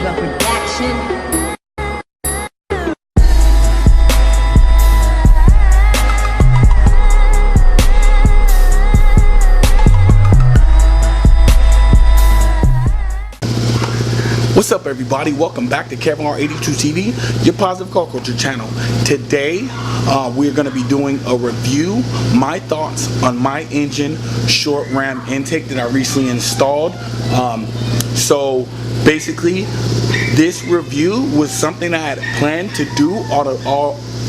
Diva Production. What's up, everybody? Welcome back to Kevin R82 TV, your positive car culture channel. Today we're going to be doing a review, my thoughts on my engine short ram intake that I recently installed. So basically this review was something I had planned to do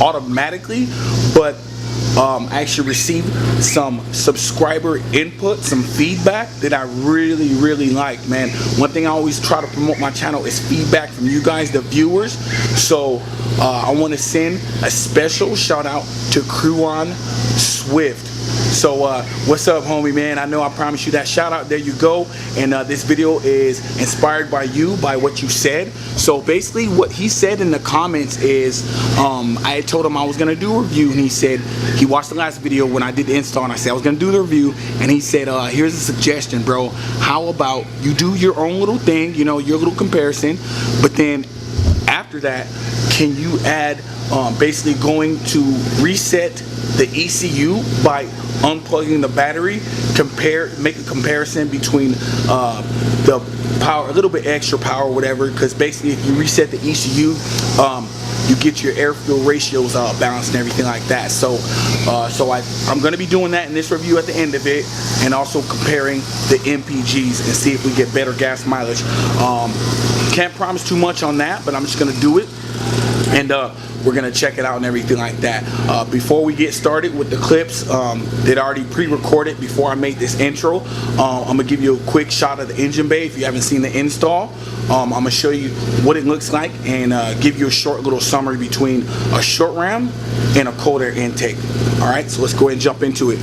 automatically, but I actually received some subscriber input, some feedback that I really liked, man. One thing I always try to promote my channel is feedback from you guys, the viewers. So I want to send a special shout out to Crewan Swift. So what's up, homie, man? I know I promised you that shout out. There you go. And this video is inspired by you, by what you said. So basically what he said in the comments is I had told him I was gonna do a review, and he said he watched the last video when I did the install, and I said I was gonna do the review, and he said here's a suggestion, bro. How about you do your own little thing, you know, your little comparison, but then after that, can you add basically going to reset the ECU by unplugging the battery, make a comparison between the power, a little bit extra power, whatever, because basically if you reset the ECU, you get your air fuel ratios balanced and everything like that. So I'm going to be doing that in this review at the end of it, and also comparing the MPGs and see if we get better gas mileage. Can't promise too much on that, but I'm just going to do it, and we're gonna check it out and everything like that. Before we get started with the clips that I already pre-recorded before I made this intro, I'm gonna give you a quick shot of the engine bay if you haven't seen the install. I'm gonna show you what it looks like and give you a short little summary between a short ram and a cold air intake. Alright, so let's go ahead and jump into it.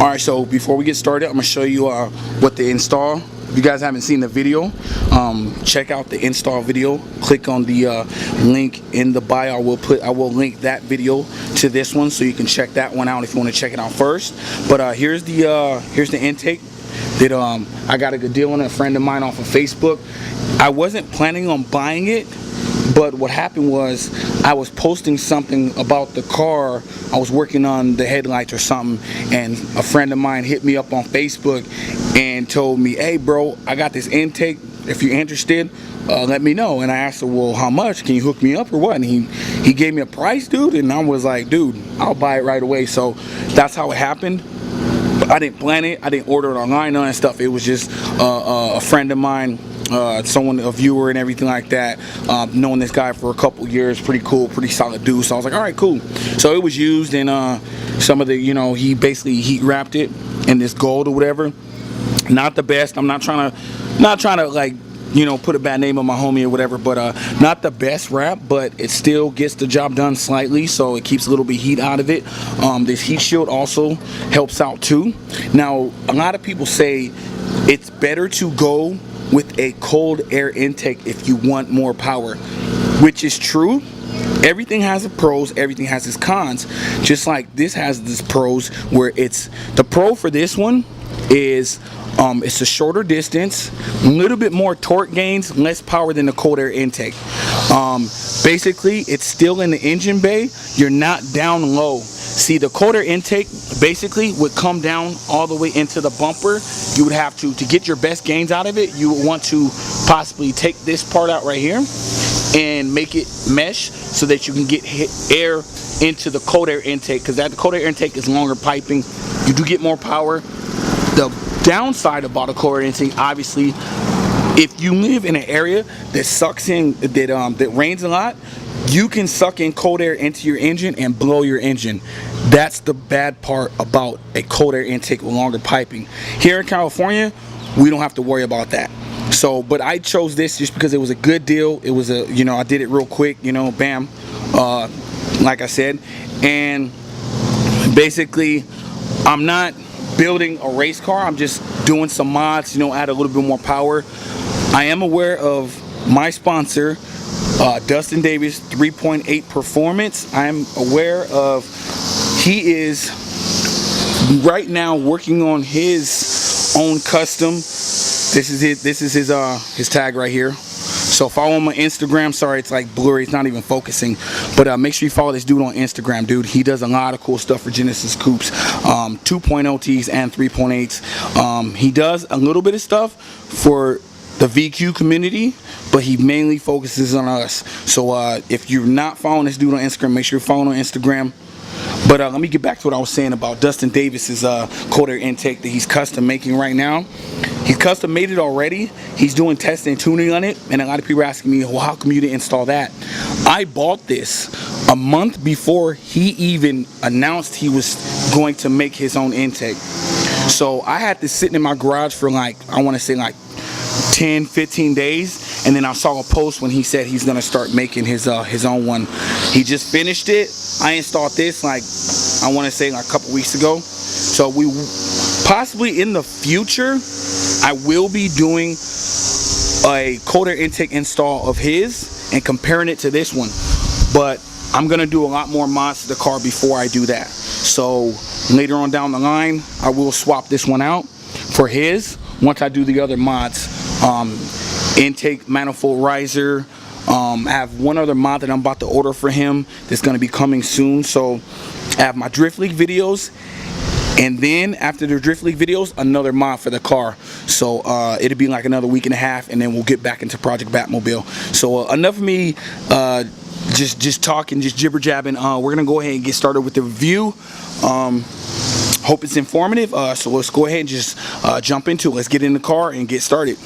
Alright, so before we get started, I'm gonna show you what the install. If you guys haven't seen the video, check out the install video. Click on the link in the bio. I will link that video to this one, so you can check that one out if you want to check it out first. But here's the intake that I got a good deal on it. A friend of mine off of Facebook. I wasn't planning on buying it, but what happened was I was posting something about the car. I was working on the headlights or something, and a friend of mine hit me up on Facebook and told me, hey bro, I got this intake, if you're interested, let me know. And I asked him, well, how much? Can you hook me up or what? And he gave me a price, dude, and I was like, dude, I'll buy it right away. So that's how it happened. I didn't plan it, I didn't order it online, none of that stuff. It was just a friend of mine, a viewer and everything like that, knowing this guy for a couple years, pretty cool, pretty solid dude. So I was like, all right, cool. So it was used in some of the, you know, he basically heat wrapped it in this gold or whatever. Not the best. I'm not trying to like, you know, put a bad name on my homie or whatever, but not the best wrap, but it still gets the job done slightly, so it keeps a little bit of heat out of it. This heat shield also helps out too. Now, a lot of people say it's better to go with a cold air intake if you want more power, which is true. Everything has its pros, everything has its cons. Just like this has its pros, where it's the pro for this one is it's a shorter distance, a little bit more torque gains, less power than the cold air intake. Basically, it's still in the engine bay. You're not down low. See, the cold air intake basically would come down all the way into the bumper. You would have to get your best gains out of it, you would want to possibly take this part out right here and make it mesh so that you can get air into the cold air intake, because the cold air intake is longer piping. You do get more power. The downside about a cold air intake, obviously, if you live in an area that sucks in, that rains a lot, you can suck in cold air into your engine and blow your engine. That's the bad part about a cold air intake with longer piping. Here in California, we don't have to worry about that. So, but I chose this just because it was a good deal. It was a, you know, I did it real quick, you know, bam, like I said. And basically, I'm not building a race car, I'm just doing some mods, you know, add a little bit more power. I am aware of my sponsor, Dustin Davis 3.8 Performance. I am aware of, he is right now working on his own custom. This is it. This is his tag right here. So follow him on Instagram. Sorry, it's like blurry, it's not even focusing, but make sure you follow this dude on Instagram, dude. He does a lot of cool stuff for Genesis Coupes, 2.0 T's and 3.8s. He does a little bit of stuff for the VQ community, but he mainly focuses on us. So if you're not following this dude on Instagram, make sure you're following on Instagram. But let me get back to what I was saying about Dustin Davis's cold air intake that he's custom making right now. He's custom made it already. He's doing testing and tuning on it, and a lot of people are asking me, well, how come you didn't install that? I bought this a month before he even announced he was going to make his own intake. So I had this sitting in my garage for like, I want to say like 10-15 days, and then I saw a post when he said he's gonna start making his own one. He just finished it. I installed this like, I want to say like a couple weeks ago. So we possibly in the future I will be doing a cold air intake install of his and comparing it to this one, but I'm gonna do a lot more mods to the car before I do that. So later on down the line I will swap this one out for his once I do the other mods. Intake manifold riser. I have one other mod that I'm about to order for him that's going to be coming soon. So I have my drift league videos, and then after the drift league videos, another mod for the car. So it'll be like another week and a half, and then we'll get back into Project Batmobile. So enough of me just talking, just jibber jabbing. We're gonna go ahead and get started with the review. Hope it's informative. So let's go ahead and just jump into it. Let's get in the car and get started.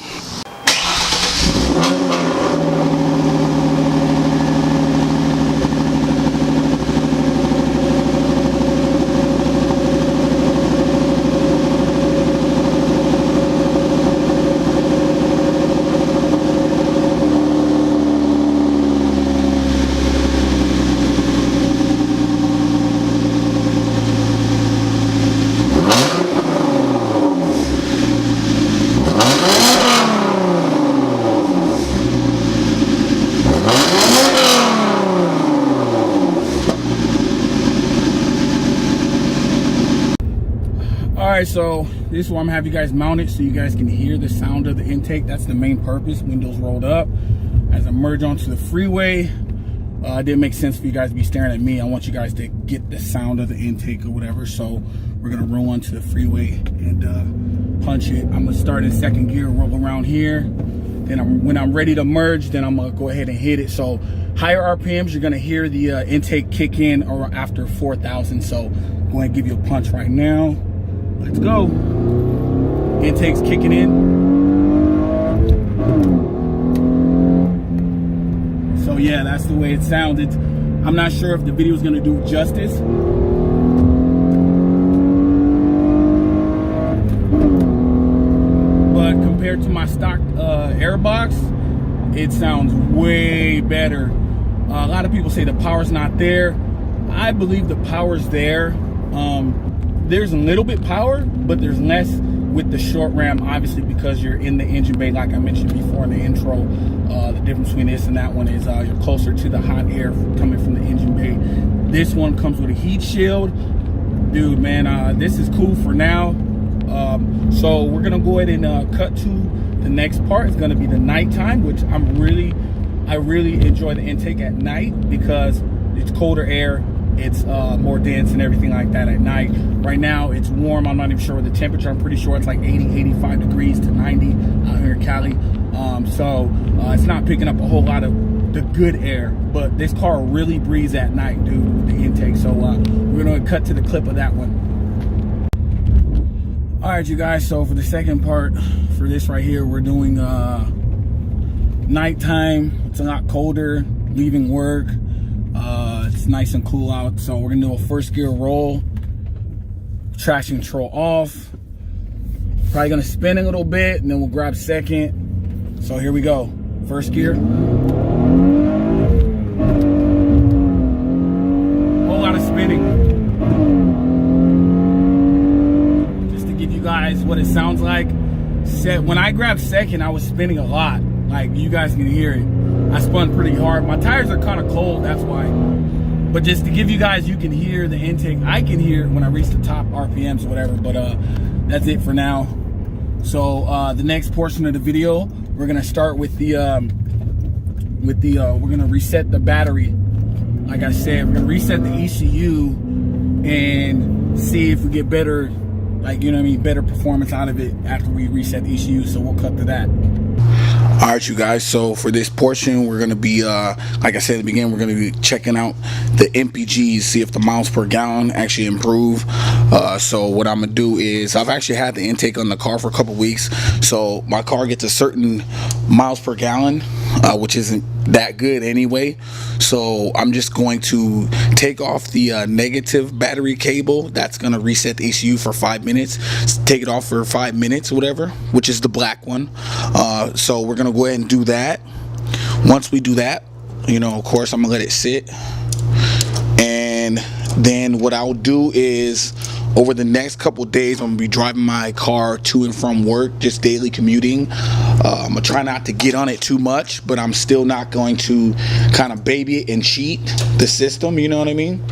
Alright, so this is where I'm gonna have you guys mount it so you guys can hear the sound of the intake. That's the main purpose. Windows rolled up. As I merge onto the freeway, it didn't make sense for you guys to be staring at me. I want you guys to get the sound of the intake or whatever. So we're gonna roll onto the freeway and punch it. I'm gonna start in second gear, roll around here. Then when I'm ready to merge, then I'm gonna go ahead and hit it. So higher RPMs, you're gonna hear the intake kick in or after 4,000. So I'm going to give you a punch right now. Let's go. Intake's kicking in. So yeah, that's the way it sounded. I'm not sure if the video is gonna do justice. But compared to my stock airbox, it sounds way better. A lot of people say the power's not there. I believe the power's there. There's a little bit power, but there's less with the short ram, obviously, because you're in the engine bay, like I mentioned before in the intro. The difference between this and that one is you're closer to the hot air coming from the engine bay. This one comes with a heat shield. Dude, man, this is cool for now. So we're gonna go ahead and cut to the next part. It's gonna be the nighttime, which I really enjoy the intake at night because it's colder air. It's more dense and everything like that at night. Right now it's warm. I'm not even sure what the temperature. I'm pretty sure it's like 85 degrees to 90 out here in Cali. So it's not picking up a whole lot of the good air, but this car really breathes at night, dude, with the intake. So we're gonna cut to the clip of that one. All right, you guys, so for the second part for this right here, we're doing nighttime. It's a lot colder, leaving work. It's nice and cool out, so we're gonna do a first gear roll, traction control off, probably gonna spin a little bit, and then we'll grab second. So here we go, first gear. Whole lot of spinning. Just to give you guys what it sounds like. When I grabbed second, I was spinning a lot, like you guys can hear it. I spun pretty hard. My tires are kind of cold, that's why. But just to give you guys, you can hear the intake. I can hear it when I reach the top RPMs or whatever, but that's it for now. So the next portion of the video, we're gonna start with the with the we're gonna reset the battery. Like I said, we're gonna reset the ECU and see if we get better, like, you know what I mean, better performance out of it after we reset the ECU. So we'll cut to that. All right, you guys, so for this portion, we're going to be, like I said at the beginning, we're going to be checking out the MPGs, see if the miles per gallon actually improve. So what I'm going to do is, I've actually had the intake on the car for a couple weeks, so my car gets a certain miles per gallon, which isn't that good anyway. So I'm just going to take off the negative battery cable. That's going to reset the ECU for 5 minutes. Take it off for 5 minutes, whatever, which is the black one. So we're going to go ahead and do that. Once we do that, you know, of course, I'm going to let it sit. And then what I'll do is, over the next couple days, I'm gonna be driving my car to and from work, just daily commuting. I'm gonna try not to get on it too much, but I'm still not going to kind of baby it and cheat the system, you know what I mean?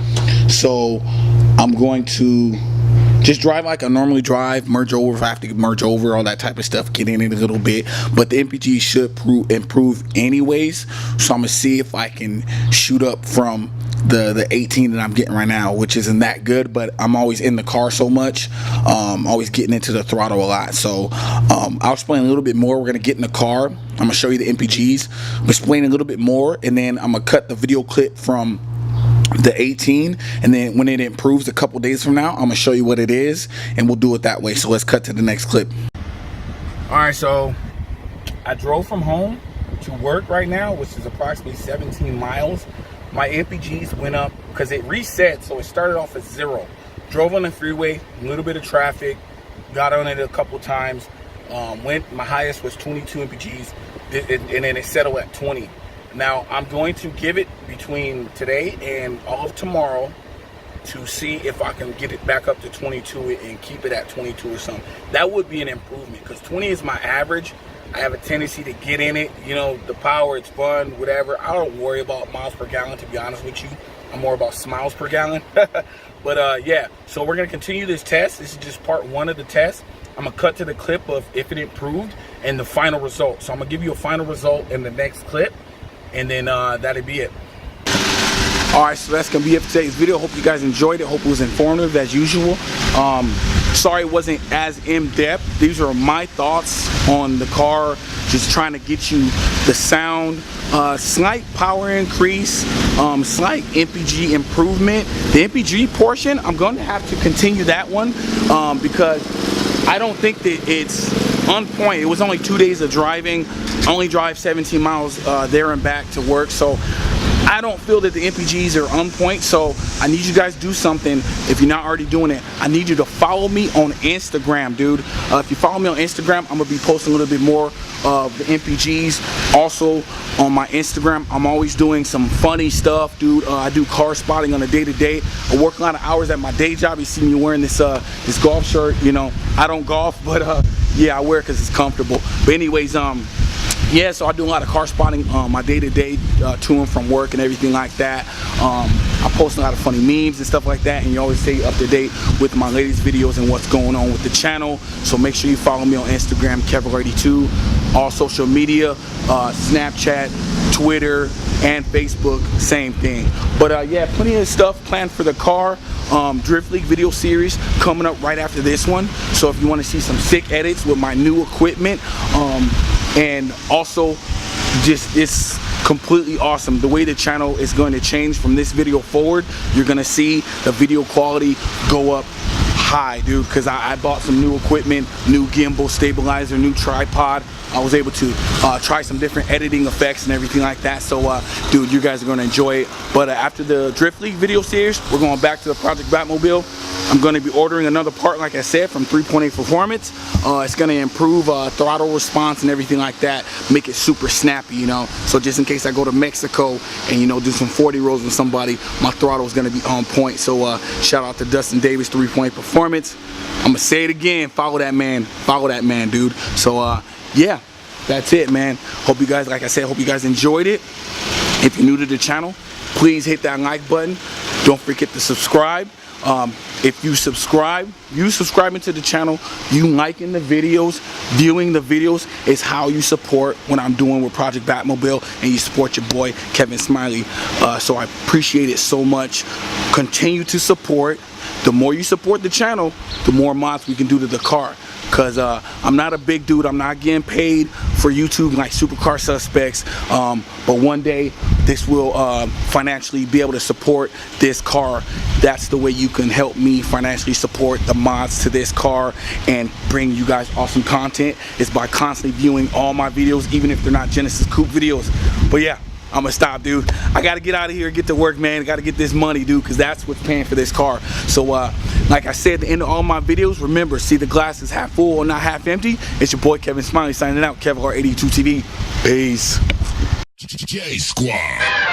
So I'm going to just drive like I normally drive, merge over if I have to merge over, all that type of stuff, get in it a little bit. But the MPG should improve anyways, so I'm gonna see if I can shoot up from the 18 that I'm getting right now, which isn't that good, but I'm always in the car so much, always getting into the throttle a lot. So I'll explain a little bit more. We're gonna get in the car, I'm gonna show you the MPGs, I'm explain a little bit more, and then I'm gonna cut the video clip from the 18, and then when it improves a couple days from now, I'm gonna show you what it is, and we'll do it that way. So let's cut to the next clip. All right, so I drove from home to work right now, which is approximately 17 miles. My MPGs went up because it reset, so it started off at 0. Drove on the freeway, a little bit of traffic, got on it a couple times. My highest was 22 MPGs, and then it settled at 20. Now I'm going to give it between today and all of tomorrow to see if I can get it back up to 22 and keep it at 22 or something. That would be an improvement, because 20 is my average. I have a tendency to get in it, you know, the power, it's fun, whatever. I don't worry about miles per gallon, to be honest with you. I'm more about smiles per gallon. But yeah, so we're gonna continue this test. This is just part 1 of the test. I'm gonna cut to the clip of if it improved and the final result. So I'm gonna give you a final result in the next clip, and then that'll be it. All right, so that's gonna be it for today's video. Hope you guys enjoyed it. Hope it was informative as usual. Sorry it wasn't as in-depth. These are my thoughts on the car, just trying to get you the sound, slight power increase, slight MPG improvement. The MPG portion, I'm going to have to continue that one because I don't think that it's on point. It was only 2 days of driving. I only drive 17 miles there and back to work, so I don't feel that the MPGs are on point. So I need you guys to do something. If you're not already doing it, I need you to follow me on Instagram, dude. If you follow me on Instagram, I'm gonna be posting a little bit more of the MPGs. Also on my Instagram, I'm always doing some funny stuff, dude. I do car spotting on a day-to-day. I work a lot of hours at my day job. You see me wearing this this golf shirt. You know, I don't golf, but yeah, I wear it because it's comfortable. But anyways, yeah, so I do a lot of car spotting on my day-to-day to and from work and everything like that. I post a lot of funny memes and stuff like that, and you always stay up to date with my latest videos and what's going on with the channel. So make sure you follow me on Instagram, Kevin82. All social media, Snapchat, Twitter, and Facebook, same thing. But yeah, plenty of stuff planned for the car. Drift League video series coming up right after this one. So if you want to see some sick edits with my new equipment, and also just it's completely awesome the way the channel is going to change from this video forward. You're gonna see the video quality go up high, dude, because I bought some new equipment, new gimbal, stabilizer, new tripod. I was able to try some different editing effects and everything like that. So dude, you guys are going to enjoy it. But after the Drift League video series, we're going back to the Project Batmobile. I'm going to be ordering another part, like I said, from 3.8 Performance. It's going to improve throttle response and everything like that, make it super snappy, you know. So just in case I go to Mexico and, you know, do some 40 rolls with somebody, my throttle is going to be on point. So shout out to Dustin Davis, 3.8 Performance. I'm going to say it again, follow that man, dude. So yeah, that's it, man. Hope you guys, like I said, hope you guys enjoyed it. If you're new to the channel, please hit that like button. Don't forget to subscribe. If you subscribing to the channel, you liking the videos, viewing the videos is how you support what I'm doing with Project Batmobile, and you support your boy Kevin Smiley. So I appreciate it so much. Continue to support. The more you support the channel, the more mods we can do to the car. Cause I'm not a big dude. I'm not getting paid for YouTube like Supercar Suspects. But one day this will financially be able to support this car. That's the way you can help me financially support the mods to this car and bring you guys awesome content, is by constantly viewing all my videos, even if they're not Genesis Coupe videos. But yeah, I'm gonna stop, dude. I gotta get out of here and get to work, man. I gotta get this money, dude, because that's what's paying for this car. So like I said at the end of all my videos, remember, see the glass is half full or not half empty. It's your boy Kevin Smiley signing out. Kevlar82 TV. Peace. J Squad.